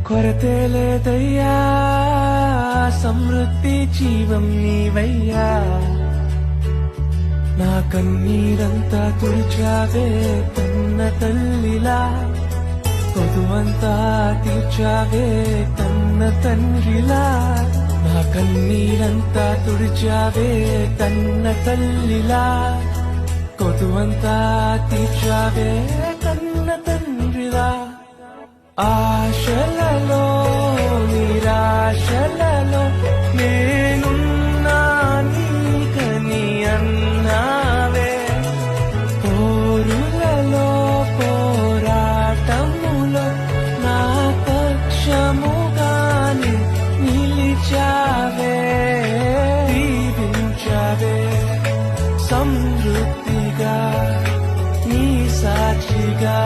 కొరతే లేదయ్యా సమృద్ధి జీవం నీవయ్యా నా కన్నీరంతా తుడిచావే కన్న తల్లిలా కొదువంతా తీర్చావే కన్న తండ్రిలా నా కన్నీరంతా తుడిచావే కన్న తల్లిలా కొదువంతా తీర్చావే కన్న తండ్రిలా ఆశలలో నిరాశలలో నేనున్నా నీకని అన్నావే పోరులలో పోరాటములో నా పక్షముగాని నిలిచావే దీవించావే సమృద్ధిగా నీ సాక్షిగా